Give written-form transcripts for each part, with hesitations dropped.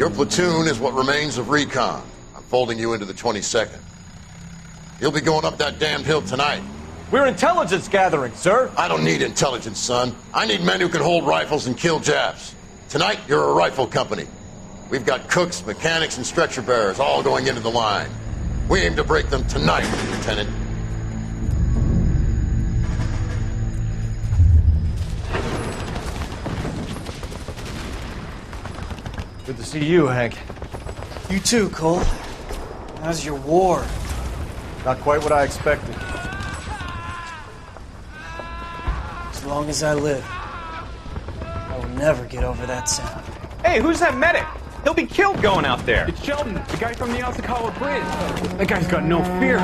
Your platoon is what remains of recon. I'm folding you into the 22nd. You'll be going up that damned hill tonight. We're intelligence gathering, sir. I don't need intelligence, son. I need men who can hold rifles and kill Japs. Tonight, you're a rifle company. We've got cooks, mechanics, and stretcher bearers all going into the line. We aim to break them tonight, Lieutenant. Good to see you, Hank. You too, Cole. How's your war? Not quite what I expected. As long as I live, I will never get over that sound. Hey, who's that medic? He'll be killed going out there. It's Sheldon, the guy from the Osakawa Bridge. That guy's got no fear.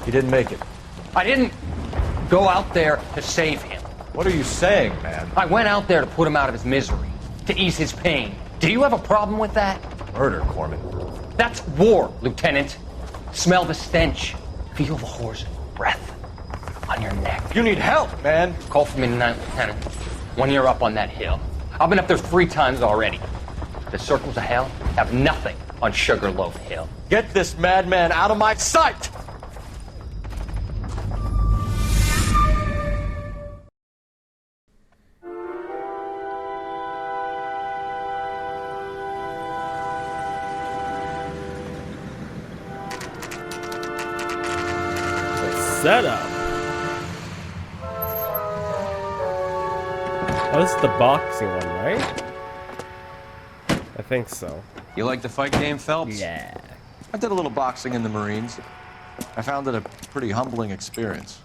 He didn't make it. I didn't go out there to save him. What are you saying, man? I went out there to put him out of his misery, to ease his pain. Do you have a problem with that? Murder, Corman. That's war, Lieutenant. Smell the stench. Feel the horse's breath on your neck. You need help, man. Call for me tonight, Lieutenant. When you're up on that hill. I've been up there 3 times already. The circles of hell have nothing on Sugarloaf Hill. Get this madman out of my sight! Setup. Oh, this is the boxing one, right? I think so. You like the fight game, Phelps? Yeah. I did a little boxing in the Marines. I found it a pretty humbling experience.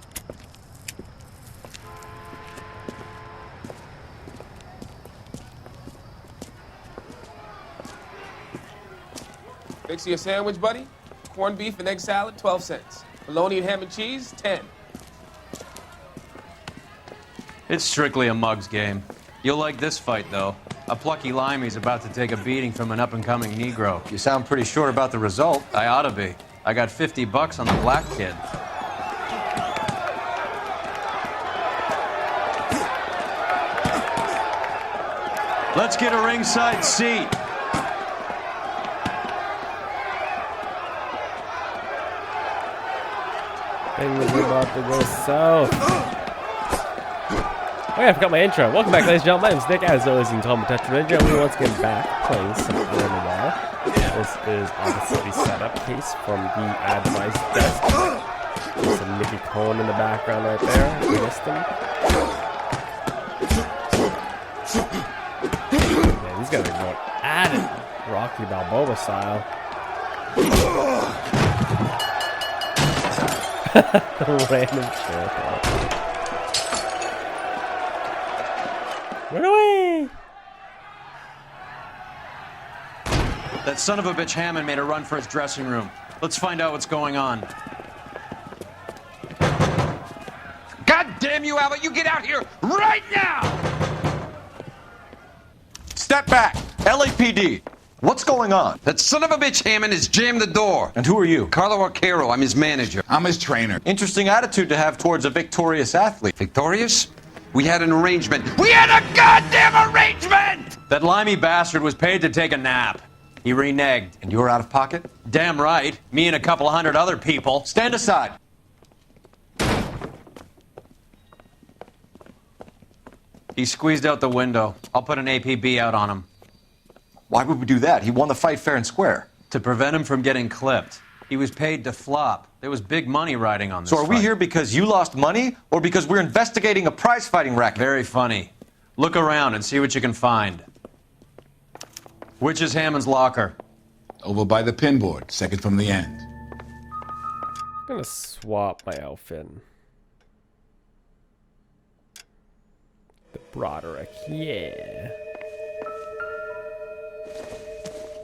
Fix you a sandwich, buddy? Corned beef and egg salad, 12 cents. Bologna and ham and cheese, 10. It's strictly a mug's game. You'll like this fight, though. A plucky limey's about to take a beating from an up-and-coming Negro. You sound pretty sure about the result. I ought to be. I got $50 on the black kid. Let's get a ringside seat. Things are about to go south. Oh yeah, I forgot my intro. Welcome back, ladies and gentlemen. My name's Nick, as always, you can call me Patrolman. We're once again back playing some Noire. This is obviously the setup case from the advice desk. There's some Mickey Cohen in the background right there. We missed him. Man, these guys are going at it. Rocky Balboa style. Random chair. Run away! That son of a bitch Hammond made a run for his dressing room. Let's find out what's going on. God damn you, Albert! You get out here right now! Step back! LAPD! What's going on? That son of a bitch Hammond has jammed the door. And who are you? Carlo Arcaro, I'm his manager. I'm his trainer. Interesting attitude to have towards a victorious athlete. Victorious? We had an arrangement. We had a goddamn arrangement! That limey bastard was paid to take a nap. He reneged. And you were out of pocket? Damn right. Me and a couple 100 other people. Stand aside. He squeezed out the window. I'll put an APB out on him. Why would we do that? He won the fight fair and square. To prevent him from getting clipped. He was paid to flop. There was big money riding on this So are we fight. here because you lost money, or because we're investigating a prize-fighting racket? Very funny. Look around and see what you can find. Which is Hammond's locker? Over by the pinboard, second from the end. I'm gonna swap my outfit. The Broderick, yeah.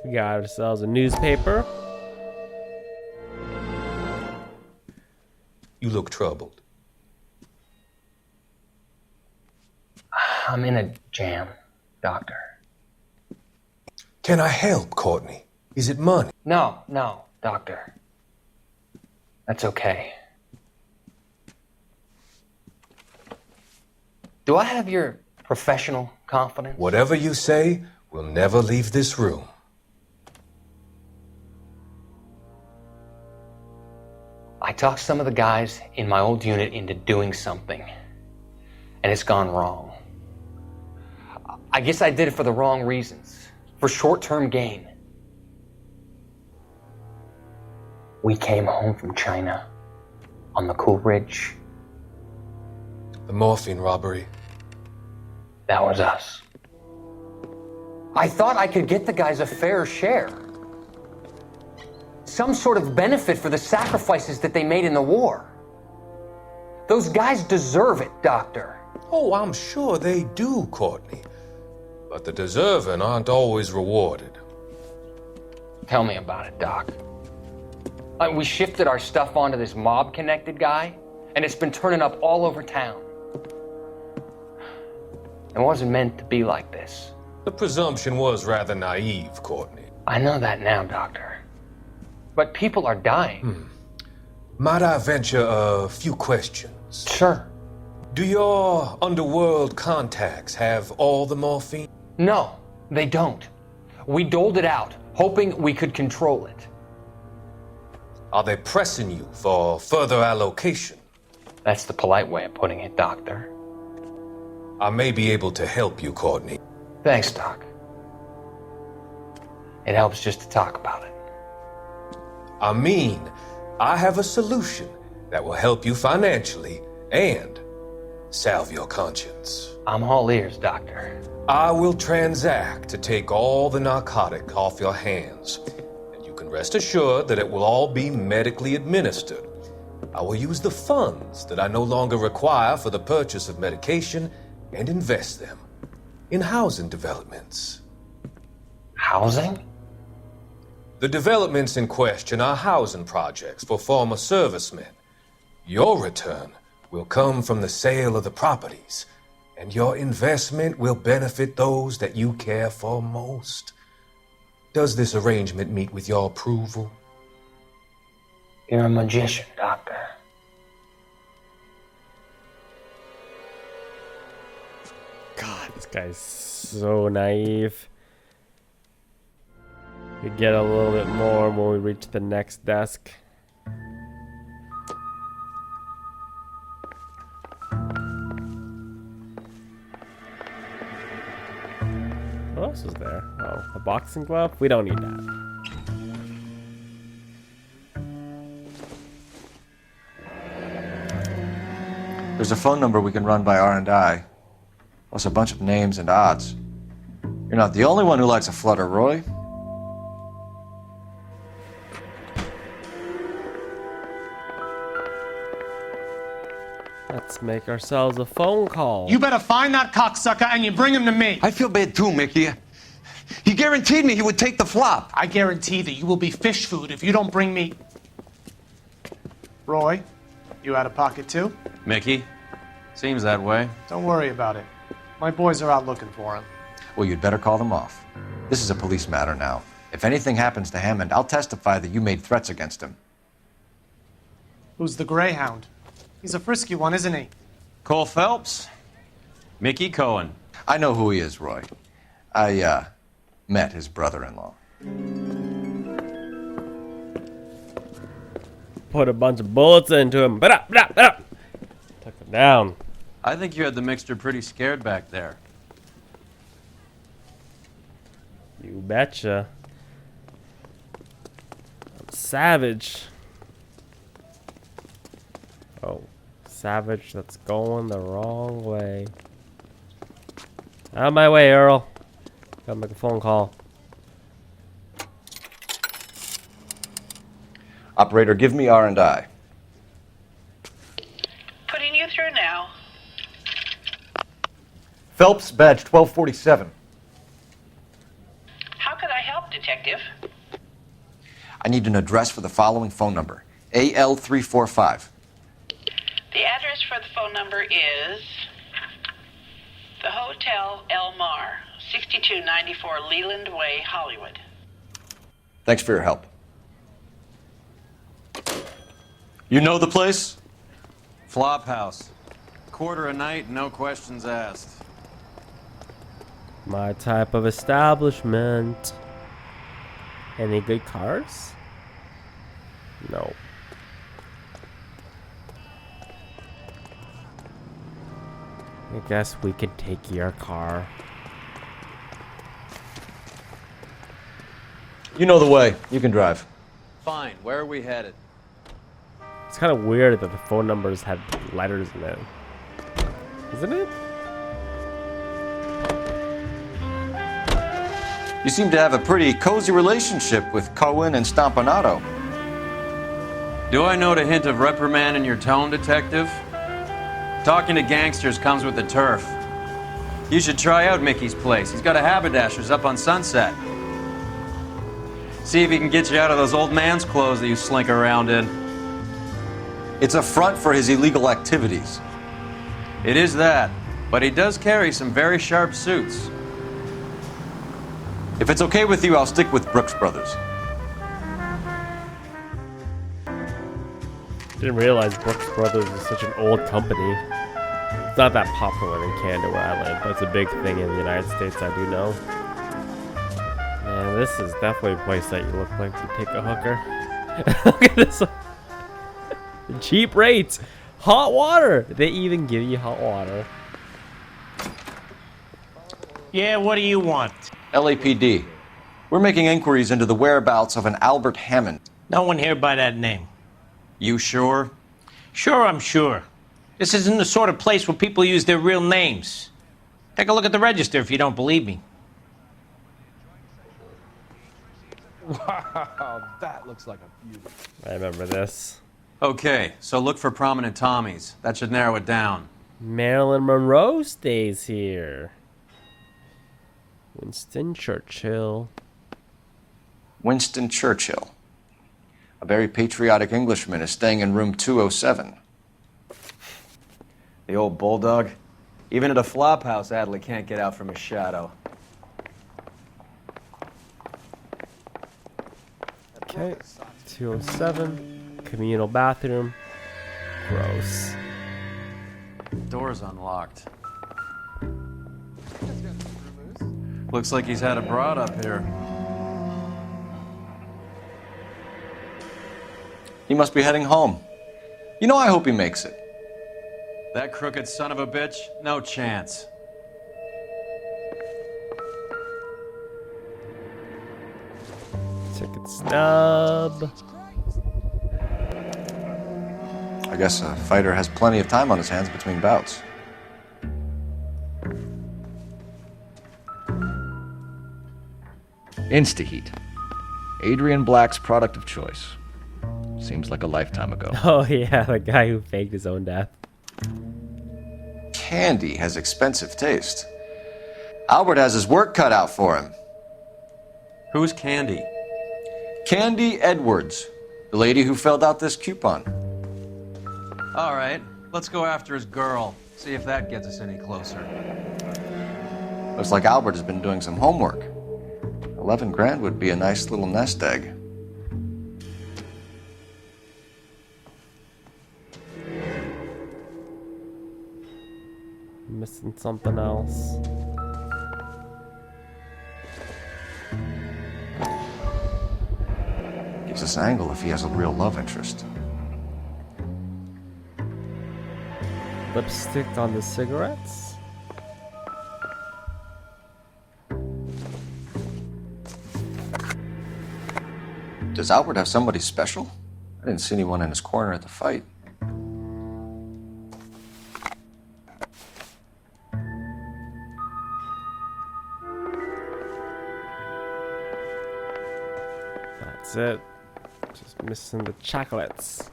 We got ourselves a newspaper. You look troubled. I'm in a jam, Doctor. Can I help, Courtney? Is it money? No, Doctor. That's okay. Do I have your professional confidence? Whatever you say, we'll never leave this room. I talked some of the guys in my old unit into doing something, and it's gone wrong. I guess I did it for the wrong reasons, for short-term gain. We came home from China on the Cool Ridge. The morphine robbery. That was us. I thought I could get the guys a fair share. Some sort of benefit for the sacrifices that they made in the war. Those guys deserve it, Doctor. Oh, I'm sure they do, Courtney. But the deserving aren't always rewarded. Tell me about it, Doc. We shifted our stuff onto this mob-connected guy, and it's been turning up all over town. It wasn't meant to be like this. The presumption was rather naive, Courtney. I know that now, Doctor. But people are dying. Might I venture a few questions? Sure. Do your underworld contacts have all the morphine? No, they don't. We doled it out, hoping we could control it. Are they pressing you for further allocation? That's the polite way of putting it, Doctor. I may be able to help you, Courtney. Thanks, Doc. It helps just to talk about it. I mean, I have a solution that will help you financially and salve your conscience. I'm all ears, Doctor. I will transact to take all the narcotic off your hands, and you can rest assured that it will all be medically administered. I will use the funds that I no longer require for the purchase of medication and invest them in housing developments. Housing? The developments in question are housing projects for former servicemen. Your return will come from the sale of the properties, and your investment will benefit those that you care for most. Does this arrangement meet with your approval? You're a magician, Doctor. God, this guy's so naive. We get a little bit more when we reach the next desk. What else is there? Oh, a boxing glove? We don't need that. There's a phone number we can run by R&I, plus a bunch of names and odds. You're not the only one who likes a flutter, Roy. Let's make ourselves a phone call. You better find that cocksucker and you bring him to me. I feel bad too, Mickey. He guaranteed me he would take the flop. I guarantee that you will be fish food if you don't bring me... Roy, you out of pocket too? Mickey? Seems that way. Don't worry about it. My boys are out looking for him. Well, you'd better call them off. This is a police matter now. If anything happens to Hammond, I'll testify that you made threats against him. Who's the Greyhound? He's a frisky one, isn't he? Cole Phelps? Mickey Cohen. I know who he is, Roy. I, met his brother-in-law. Put a bunch of bullets into him. Took him down. I think you had the mixture pretty scared back there. You betcha. I'm savage. Oh, savage, that's going the wrong way. Out of my way, Earl. Gotta make a phone call. Operator, give me R&I. Putting you through now. Phelps, badge 1247. How could I help, Detective? I need an address for the following phone number. AL345. The address for the phone number is The Hotel El Mar, 6294 Leland Way, Hollywood. Thanks for your help. You know the place? Flop house. Quarter a night, no questions asked. My type of establishment. Any good cars? No. I guess we could take your car. You know the way. You can drive. Fine, where are we headed? It's kind of weird that the phone numbers had letters in it. Isn't it? You seem to have a pretty cozy relationship with Cohen and Stompanato. Do I note a hint of reprimand in your tone, detective? Talking to gangsters comes with the turf. You should try out Mickey's place. He's got a haberdasher's up on Sunset. See if he can get you out of those old man's clothes that you slink around in. It's a front for his illegal activities. It is that, but he does carry some very sharp suits. If it's okay with you, I'll stick with Brooks Brothers. Didn't realize Brooks Brothers is such an old company. It's not that popular in Canada where I live, but it's a big thing in the United States, I do know. Man, this is definitely a place that you look like you take a hooker. Look at this one. Cheap rates. Hot water. They even give you hot water. Yeah, what do you want? LAPD. We're making inquiries into the whereabouts of an Albert Hammond. No one here by that name. You sure? Sure, I'm sure. This isn't the sort of place where people use their real names. Take a look at the register if you don't believe me. Wow, that looks like a beauty. I remember this. Okay, so look for prominent Tommies. That should narrow it down. Marilyn Monroe stays here. Winston Churchill. Winston Churchill. A very patriotic Englishman is staying in room 207. The old bulldog. Even at a flop house, Adley can't get out from his shadow. Okay, 207. Communal bathroom. Gross. Door's unlocked. Looks like he's had a broad up here. He must be heading home. You know, I hope he makes it. That crooked son of a bitch? No chance. Ticket stub. I guess a fighter has plenty of time on his hands between bouts. Instaheat. Adrian Black's product of choice. Seems like a lifetime ago. Oh yeah, the guy who faked his own death. Candy has expensive taste. Albert has his work cut out for him. Who's Candy? Candy Edwards, the lady who filled out this coupon. All right, let's go after his girl. See if that gets us any closer. Looks like Albert has been doing some homework. 11 grand would be a nice little nest egg. Missing something else. Gives us an angle if he has a real love interest. Lipstick on the cigarettes. Does Albert have somebody special? I didn't see anyone in his corner at the fight. That's it. Just missing the chocolates.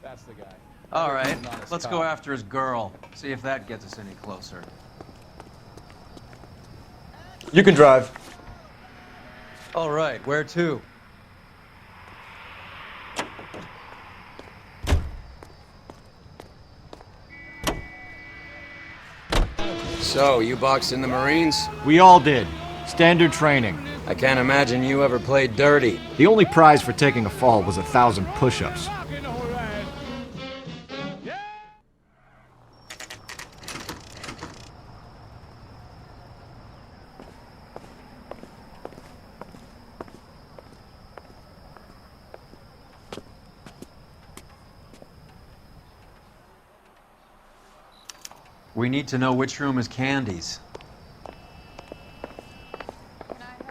That's the guy. All right, let's go after his girl. See if that gets us any closer. You can drive. All right, where to? So, you boxed in the Marines? We all did. Standard training. I can't imagine you ever played dirty. The only prize for taking a fall was 1,000 push-ups. We need to know which room is Candy's.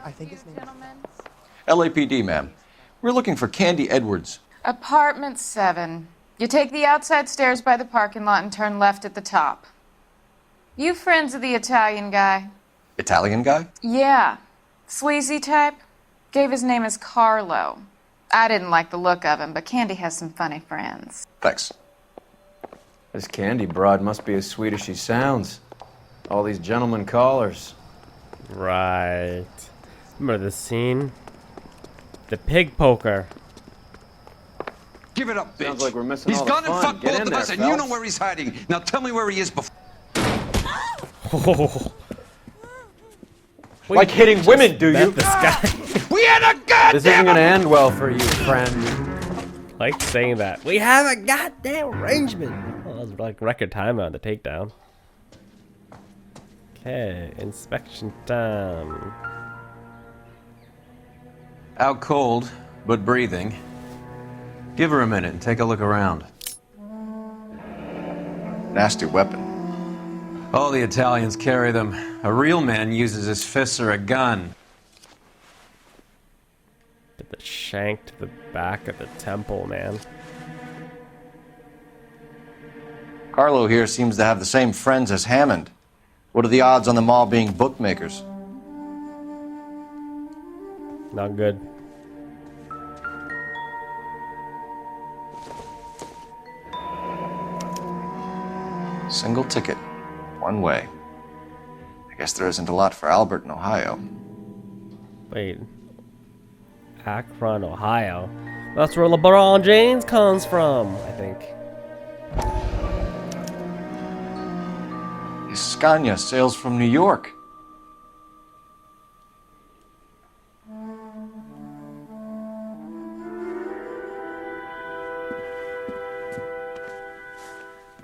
I think his name LAPD, ma'am. We're looking for Candy Edwards. Apartment 7. You take the outside stairs by the parking lot and turn left at the top. You friends of the Italian guy? Italian guy? Yeah. Sleazy type? Gave his name as Carlo. I didn't like the look of him, but Candy has some funny friends. Thanks. This Candy broad must be as sweet as she sounds. All these gentlemen callers. Right. Remember the scene? The pig poker. Give it up, bitch. Sounds like we're missing He's all the gone and fun. fucked Get both in of there, us, and you Phelps. know where he's hiding. Now tell me where he is before. Like hitting women, do you? This guy. We had a goddamn... This isn't gonna end well for you, friend. Like saying that. We have a goddamn arrangement. Oh, that was like record time on the takedown. Okay, inspection time. Out cold, but breathing. Give her a minute and take a look around. Nasty weapon. All the Italians carry them. A real man uses his fists or a gun. Did the shank to the back of the temple, man. Carlo here seems to have the same friends as Hammond. What are the odds on them all being bookmakers? Not good. Single ticket. One way. I guess there isn't a lot for Albert in Ohio. Wait. Akron, Ohio. That's where LeBron James comes from, I think. His Scania sails from New York.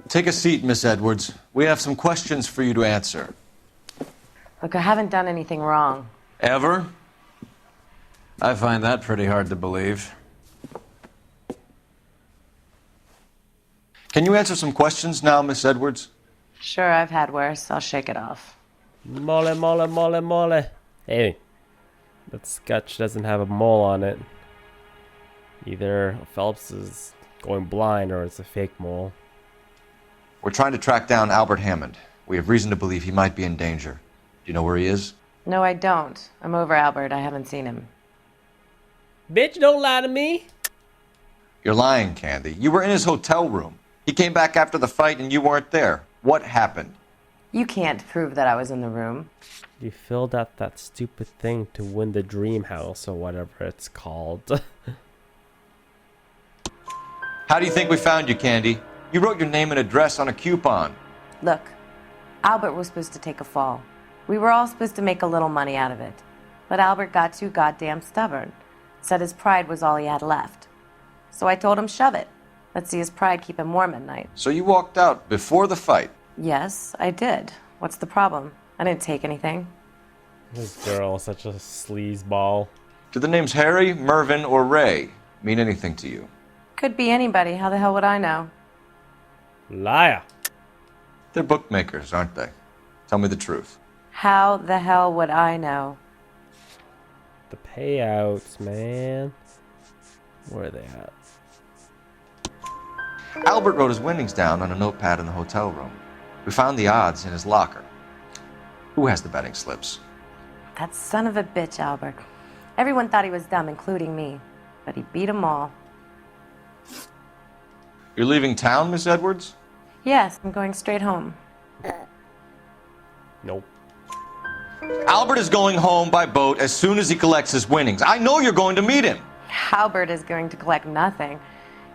Take a seat, Miss Edwards. We have some questions for you to answer. Look, I haven't done anything wrong. Ever? I find that pretty hard to believe. Can you answer some questions now, Miss Edwards? Sure, I've had worse. I'll shake it off. Mole, mole, mole, mole. Hey, that sketch doesn't have a mole on it. Either Phelps is going blind or it's a fake mole. We're trying to track down Albert Hammond. We have reason to believe he might be in danger. Do you know where he is? No, I don't. I'm over Albert. I haven't seen him. Bitch, don't lie to me. You're lying, Candy. You were in his hotel room. He came back after the fight and you weren't there. What happened? You can't prove that I was in the room. You filled out that stupid thing to win the dream house or whatever it's called. How do you think we found you, Candy? You wrote your name and address on a coupon. Look, Albert was supposed to take a fall. We were all supposed to make a little money out of it. But Albert got too goddamn stubborn. Said his pride was all he had left. So I told him shove it. Let's see his pride keep him warm at night. So you walked out before the fight? Yes, I did. What's the problem? I didn't take anything. This girl is such a sleazeball. Do the names Harry, Mervyn, or Ray mean anything to you? Could be anybody. How the hell would I know? Liar. They're bookmakers, aren't they? Tell me the truth. How the hell would I know? The payouts, man. Where are they at? Albert wrote his winnings down on a notepad in the hotel room. We found the odds in his locker. Who has the betting slips? That son of a bitch, Albert. Everyone thought he was dumb, including me. But he beat them all. You're leaving town, Miss Edwards? Yes, I'm going straight home. Nope. Albert is going home by boat as soon as he collects his winnings. I know you're going to meet him. Albert is going to collect nothing.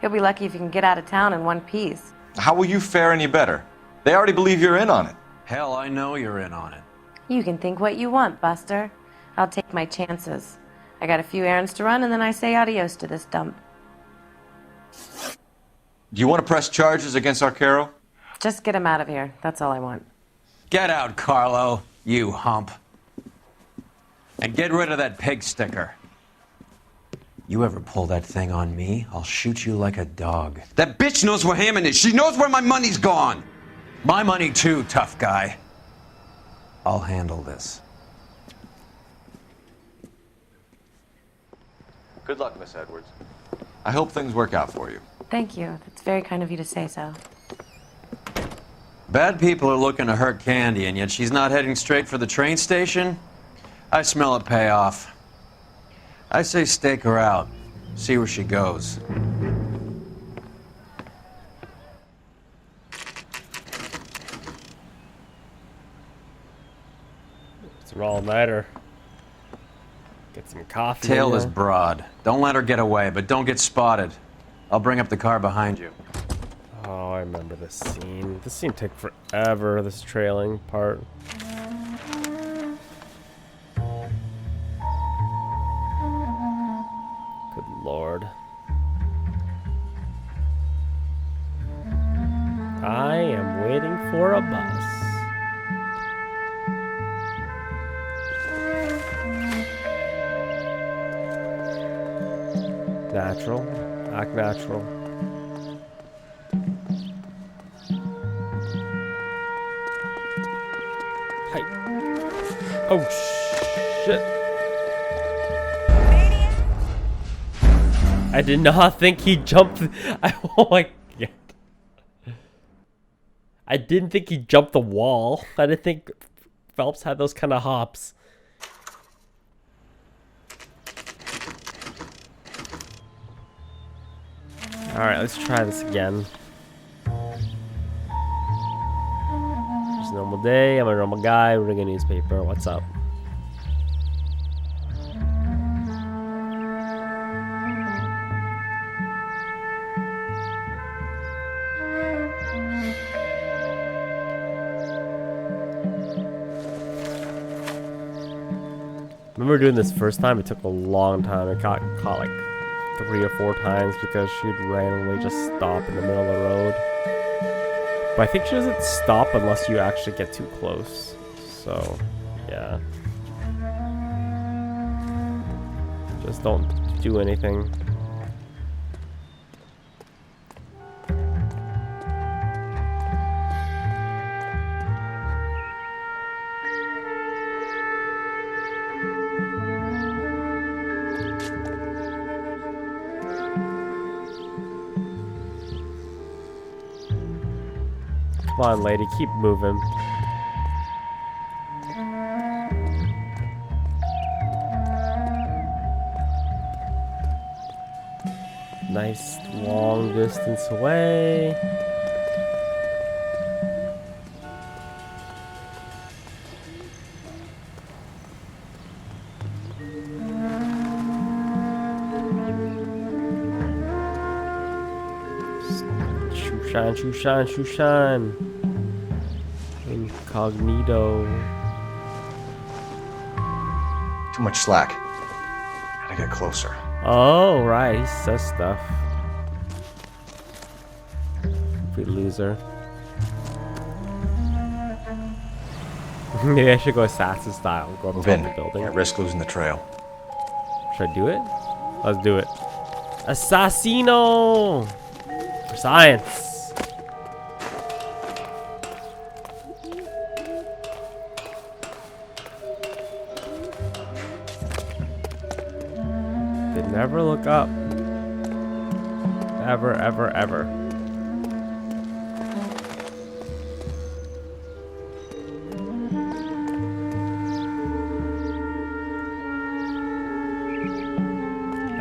He'll be lucky if he can get out of town in one piece. How will you fare any better? They already believe you're in on it. Hell, I know you're in on it. You can think what you want, Buster. I'll take my chances. I got a few errands to run, and then I say adios to this dump. Do you want to press charges against Arcaro? Just get him out of here. That's all I want. Get out, Carlo, you hump. And get rid of that pig sticker. You ever pull that thing on me, I'll shoot you like a dog. That bitch knows where Hammond is. She knows where my money's gone. My money too, tough guy. I'll handle this. Good luck, Miss Edwards. I hope things work out for you. Thank you. That's very kind of you to say so. Bad people are looking to hurt Candy, and yet she's not heading straight for the train station? I smell a payoff. I say stake her out. See where she goes. It's an all-nighter. Get some coffee. Tail is broad. Don't let her get away, but don't get spotted. I'll bring up the car behind you. Oh, I remember this scene. This scene took forever, this trailing part. Good lord. I am waiting for a bus. Natural. Act natural. Hi. Oh, shit. I did not think he jumped. Oh my god. I didn't think he jumped the wall. I didn't think Phelps had those kind of hops. Alright, let's try this again. It's a normal day, I'm a normal guy, reading a newspaper, what's up? Remember doing this first time? It took a long time. It got caught like 3 or 4 times because she'd randomly just stop in the middle of the road. But I think she doesn't stop unless you actually get too close. So, yeah. Just don't do anything. Come on, lady, keep moving. Nice long distance away. Shine, shoo shine, shoo shine. Incognito. Too much slack. Gotta get closer. Oh, right. He says stuff. Complete loser. Maybe I should go assassin style. Go up Move to in. the building. Can't risk losing the trail. Should I do it? Let's do it. Assassino! For science. They never look up. Ever, ever, ever.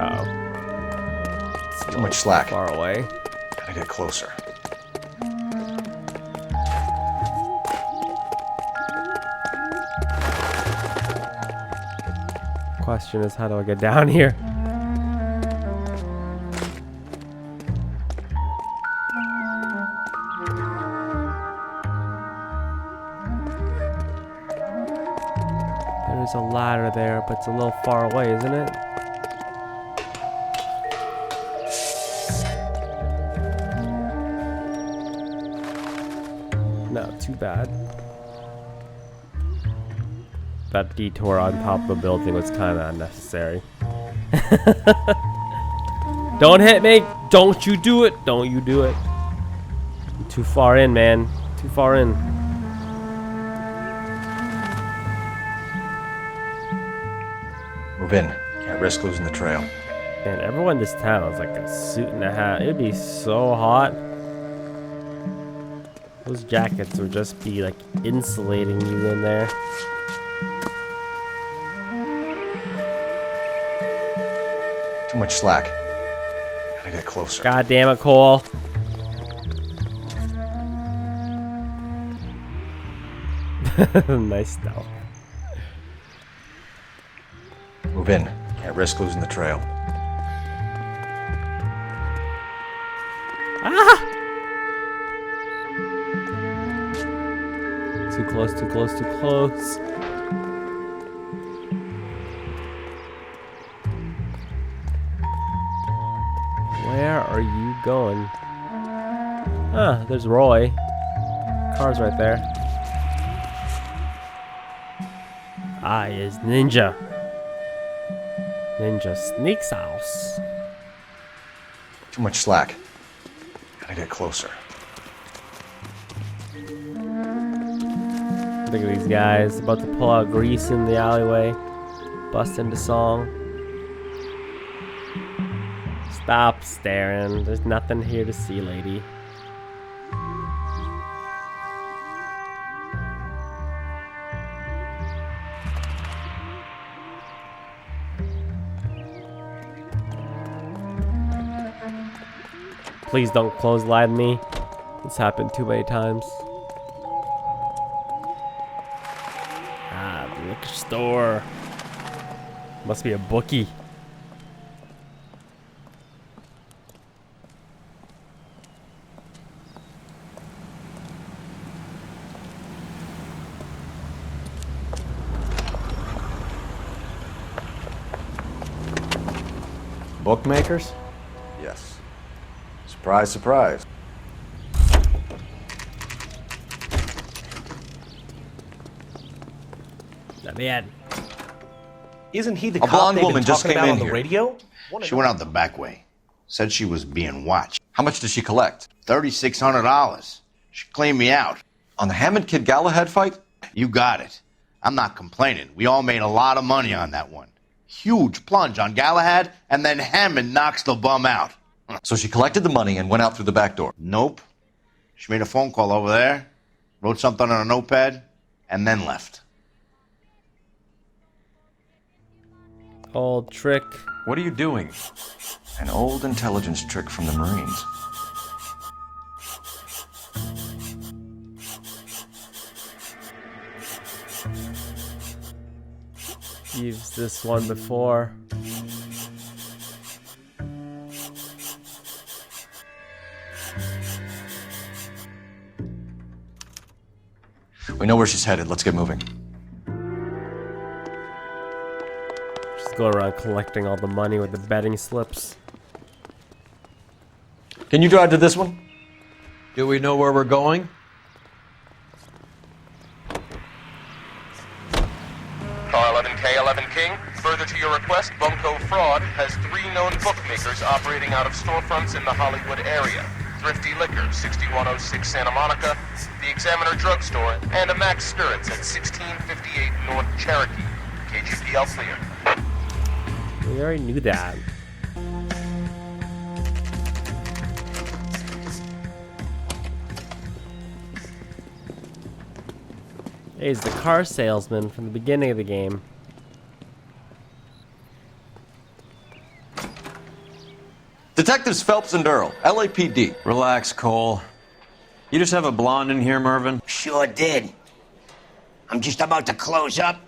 Uh-oh. Too much slack. Far away. Gotta get closer. Question is, how do I get down here? There's a ladder there, but it's a little far away, isn't it? Not too bad. That detour on top of the building was kind of unnecessary. Don't hit me! Don't you do it! Don't you do it! I'm too far in, man. Too far in. Move in. Can't risk losing the trail. Man, everyone in this town is like a suit and a hat. It'd be so hot. Those jackets would just be like insulating you in there. Too much slack. Gotta get closer. God damn it, Cole. Nice stealth. Move in. Can't risk losing the trail. Ah! Too close, too close, too close. Where are you going? Ah, there's Roy. Car's right there. I is Ninja. Ninja Sneaks House. Too much slack. Gotta get closer. Look at these guys about to pull out grease in the alleyway. Bust into song. Stop staring. There's nothing here to see, lady. Please don't clothesline me. It's happened too many times. Ah, the liquor store. Must be a bookie. Bookmakers? Yes. Surprise, surprise. Let me in. Isn't he the A cop blonde they've been woman just talking came about in on the here. radio? She went out the back way. Said she was being watched. How much did she collect? $3,600. She cleaned me out. On the Hammond Kid Galahad fight? You got it. I'm not complaining. We all made a lot of money on that one. Huge plunge on Galahad, and then Hammond knocks the bum out. So she collected the money and went out through the back door? Nope. She made a phone call over there, wrote something on a notepad, and then left. Old trick. What are you doing? An old intelligence trick from the Marines. Used this one before. We know where she's headed. Let's get moving. Just go around collecting all the money with the betting slips. Can you drive to this one? Do we know where we're going? Car 11K, 11 King. Further to your request, Bunko Fraud has 3 known bookmakers operating out of storefronts in the Hollywood area. Thrifty Liquor, 6106 Santa Monica, the Examiner Drugstore, and a Max Spirits at 1658 North Cherokee. KGPL clear. We already knew that. Hey, he's the car salesman from the beginning of the game. Detectives Phelps and Earl, LAPD. Relax, Cole. You just have a blonde in here, Mervyn? Sure did. I'm just about to close up.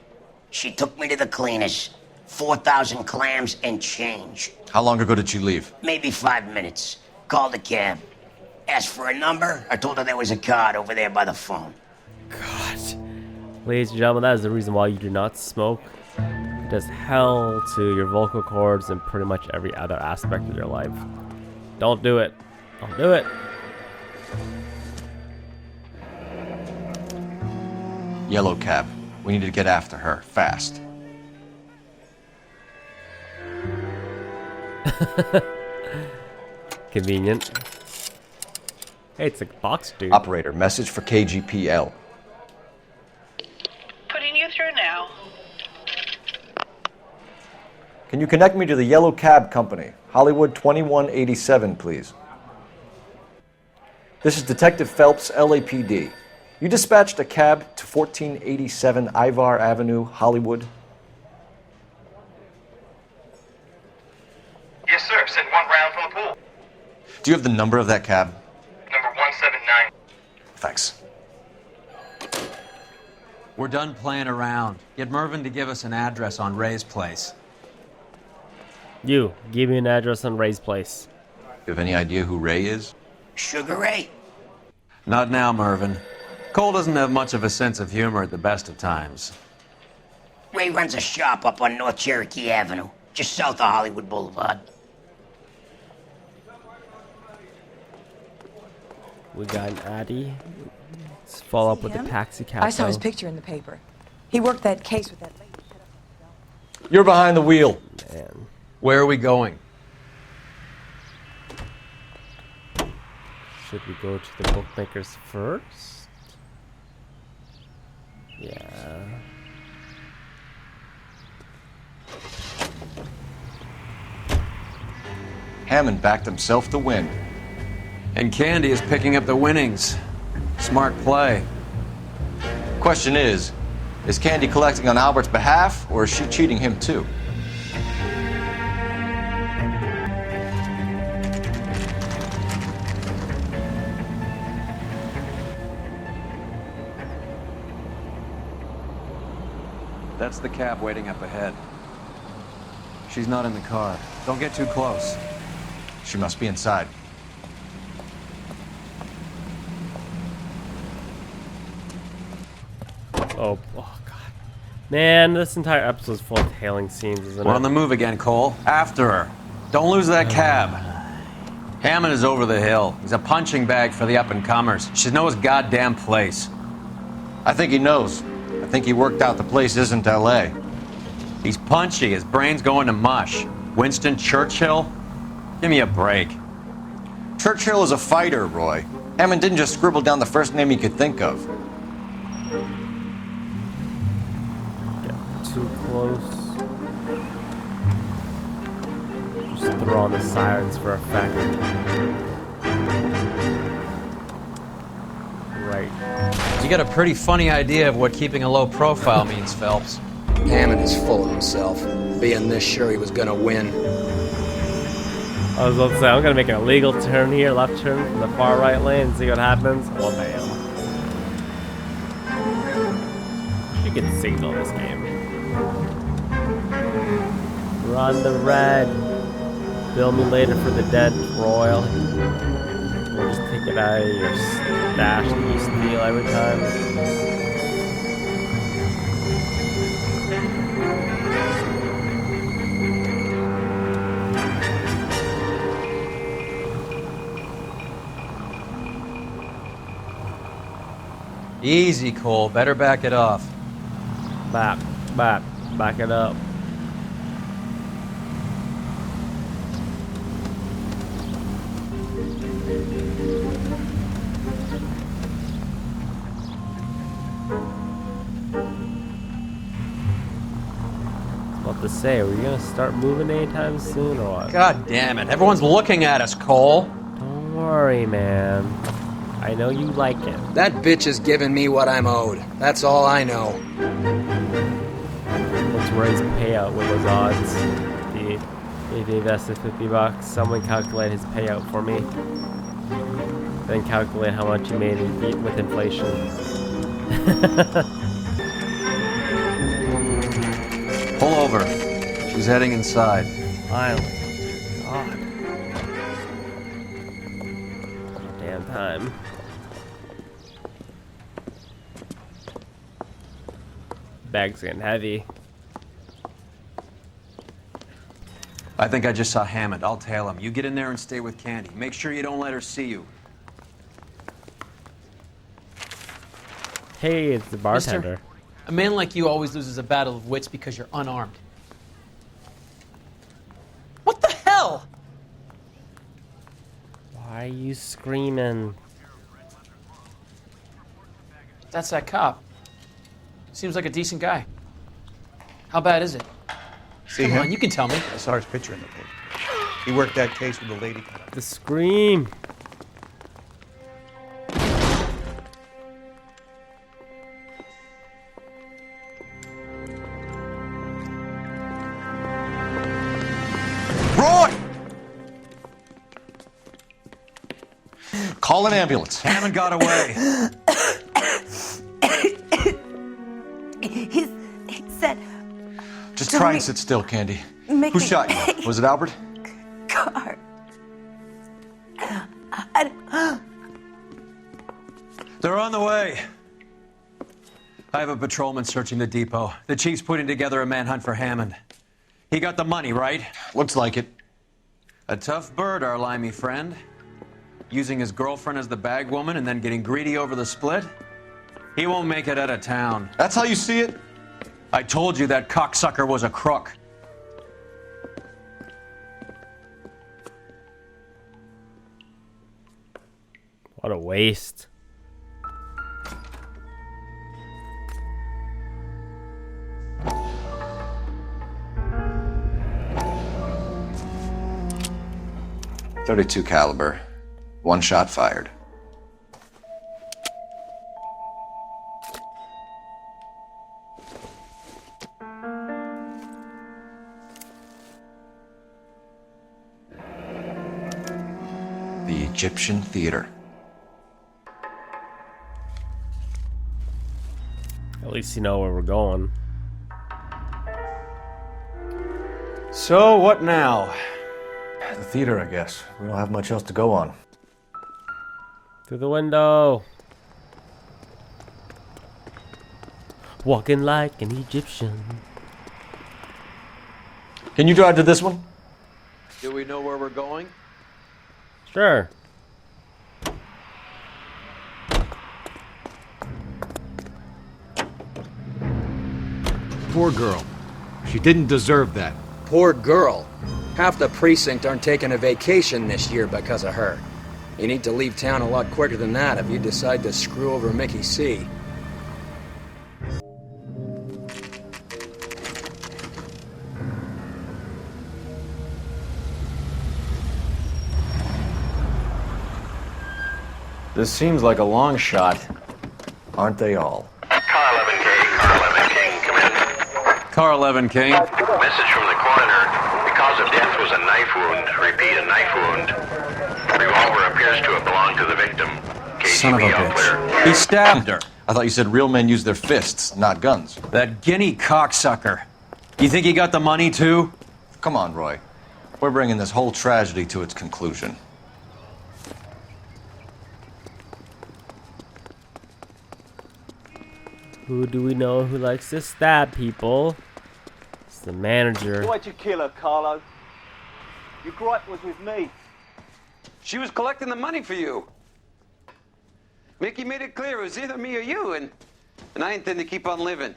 She took me to the cleaners. 4,000 clams and change. How long ago did she leave? Maybe 5 minutes. Called a cab. Asked for a number. I told her there was a card over there by the phone. God. Ladies and gentlemen, that is the reason why you do not smoke. It does hell to your vocal cords and pretty much every other aspect of your life. Don't do it. Don't do it. Yellow cab. We need to get after her, fast. Convenient. Hey, it's a box, dude. Operator, message for KGPL. Putting you through now. Can you connect me to the Yellow Cab Company? Hollywood 2187, please. This is Detective Phelps, LAPD. You dispatched a cab to 1487 Ivar Avenue, Hollywood? Yes, sir. Sent one round from the pool. Do you have the number of that cab? Number 179. Thanks. We're done playing around. Get Mervyn to give us an address on Ray's place. You, give me an address on Ray's place. You have any idea who Ray is? Sugar Ray. Not now, Mervyn. Cole doesn't have much of a sense of humor at the best of times. Ray runs a shop up on North Cherokee Avenue, just south of Hollywood Boulevard. We got an Addy. Let's follow up with the taxi cab. I saw his picture in the paper. He worked that case with that lady. You're behind the wheel. Man. Where are we going? Should we go to the bookmakers first? Yeah. Hammond backed himself to win. And Candy is picking up the winnings. Smart play. Question is Candy collecting on Albert's behalf, or is she cheating him too? That's the cab waiting up ahead. She's not in the car. Don't get too close. She must be inside. Oh God. Man, this entire episode is full of tailing scenes, isn't it? We're on the move again, Cole. After her. Don't lose that cab. Hammond is over the hill. He's a punching bag for the up-and-comers. She knows his goddamn place. I think he knows. I think he worked out the place isn't L.A. He's punchy. His brain's going to mush. Winston Churchill? Give me a break. Churchill is a fighter, Roy. Hammond didn't just scribble down the first name he could think of. Too close. Just throw on the sirens for effect. Right. You got a pretty funny idea of what keeping a low profile means, Phelps. Hammond is full of himself, being this sure he was gonna win. I was about to say, I'm gonna make an illegal turn here, left turn from the far right lane, and see what happens. Oh, bam. You can signal this game. Run the red. Bill me later for the dead, Royal. We'll just take it out of your stash that you steal every time. Easy, Cole. Better back it off. Back it up. About to say, are we gonna start moving anytime soon or what? God damn it. Everyone's looking at us, Cole. Don't worry, man. I know you like it. That bitch is giving me what I'm owed. That's all I know. Let's raise payout with those odds. If he invested $50, someone calculate his payout for me. Then calculate how much he made with inflation. Pull over. She's heading inside. Finally. God. Damn time. bag's getting heavy. I think I just saw Hammond. I'll tail him. You get in there and stay with Candy. Make sure you don't let her see you. Hey, it's the bartender. Mister, a man like you always loses a battle of wits because you're unarmed. What the hell? Why are you screaming? That's that cop. Seems like a decent guy. How bad is it? See Come him? on, you can tell me. I saw his picture in the paper. He worked that case with the lady. The scream. Roy! Call an ambulance. Hammond got away. He said... Just Don't try me- and sit still, Candy. Make Who me- shot you? Was it Albert? Car. They're on the way. I have a patrolman searching the depot. The chief's putting together a manhunt for Hammond. He got the money, right? Looks like it. A tough bird, our limey friend. Using his girlfriend as the bag woman and then getting greedy over the split. He won't make it out of town. That's how you see it? I told you that cocksucker was a crook. What a waste. .32 caliber. One shot fired. The Egyptian Theater. At least you know where we're going. So, what now? The theater, I guess. We don't have much else to go on. Through the window. Walking like an Egyptian. Can you drive to this one? Do we know where we're going? Sure. Poor girl. She didn't deserve that. Poor girl. Half the precinct aren't taking a vacation this year because of her. You need to leave town a lot quicker than that if you decide to screw over Mickey C. This seems like a long shot. Aren't they all? Car 11K, Car 11 King, come in. Car 11 King. Message from the coroner. The cause of death was a knife wound. Repeat, a knife wound. Revolver appears to have belonged to the victim. Son of a KGB all clear. bitch. He stabbed her. I thought you said real men use their fists, not guns. That guinea cocksucker. You think he got the money too? Come on, Roy. We're bringing this whole tragedy to its conclusion. Who do we know who likes to stab people? It's the manager. Why'd you kill her, Carlo? Your gripe was with me. She was collecting the money for you. Mickey made it clear it was either me or you, and I intend to keep on living.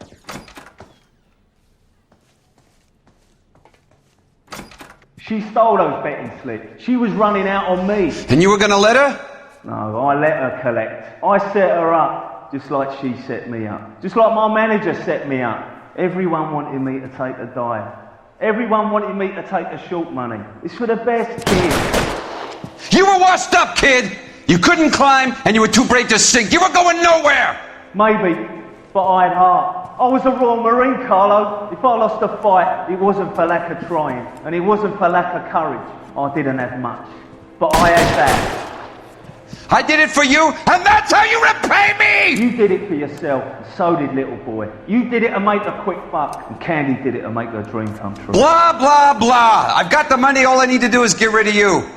She stole those betting slips. She was running out on me. And you were gonna let her? No, I let her collect. I set her up, just like she set me up. Just like my manager set me up. Everyone wanted me to take a dive. Everyone wanted me to take the short money. It's for the best kid. You were washed up, kid! You couldn't climb, and you were too brave to sink. You were going nowhere! Maybe, but I had heart. I was a Royal Marine, Carlo. If I lost a fight, it wasn't for lack of trying, and it wasn't for lack of courage. I didn't have much, but I had that. I did it for you, and that's how you repay me! You did it for yourself, and so did little boy. You did it to make a quick buck, and Candy did it to make her dream come true. Blah, blah, blah. I've got the money. All I need to do is get rid of you.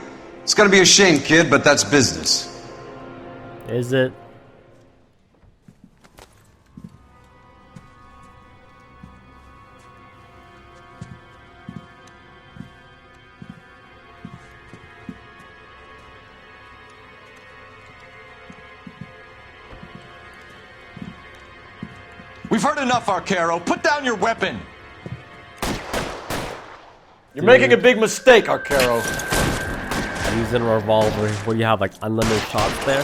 It's gonna be a shame, kid, but that's business. Is it? We've heard enough, Arcaro. Put down your weapon. You're making a big mistake, Arcaro. I'm using a revolver where you have like unlimited shots there.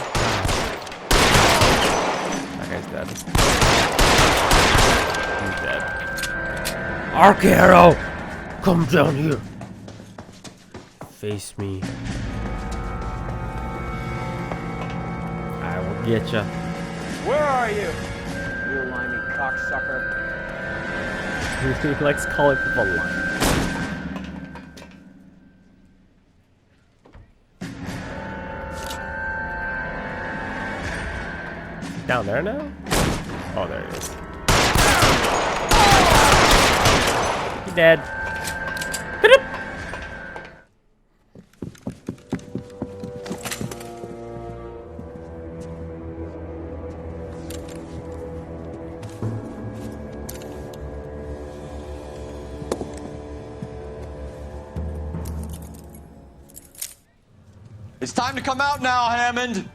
That guy's dead. He's dead. Arcaro! Come down here. Face me. I will get ya. Where are you? You limey cocksucker. He likes calling people lime. Down there now? Oh, there he is. He's dead. It's time to come out now, Hammond.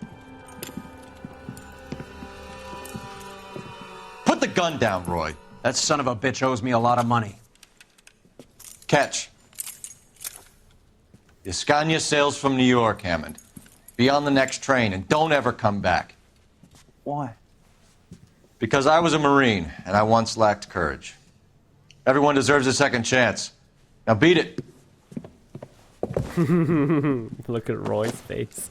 Put the gun down, Roy. That son of a bitch owes me a lot of money. Catch. The Escania sails from New York, Hammond. Be on the next train and don't ever come back. Why? Because I was a Marine and I once lacked courage. Everyone deserves a second chance. Now beat it. Look at Roy's face.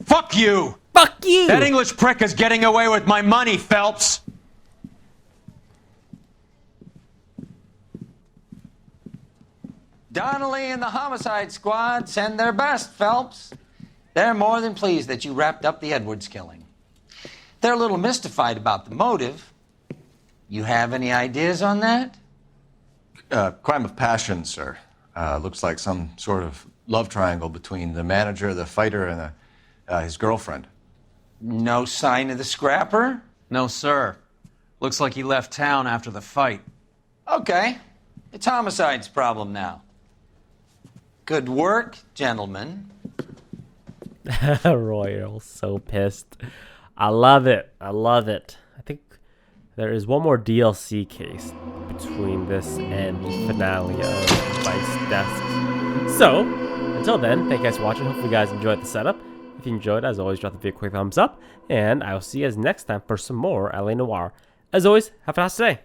Fuck you! Fuck you! That English prick is getting away with my money, Phelps! Donnelly and the Homicide Squad send their best, Phelps. They're more than pleased that you wrapped up the Edwards killing. They're a little mystified about the motive. You have any ideas on that? Crime of passion, sir. Looks like some sort of love triangle between the manager, the fighter, and his girlfriend. No sign of the scrapper? No, sir. Looks like he left town after the fight. Okay. It's Homicide's problem now. Good work, gentlemen. Roy's so pissed. I love it. I love it. I think there is one more DLC case between this and the finale of Vice Desk. So, until then, thank you guys for watching. Hopefully you guys enjoyed the setup. If you enjoyed, as always, drop the video a quick thumbs up. And I will see you guys next time for some more LA Noire. As always, have a nice day.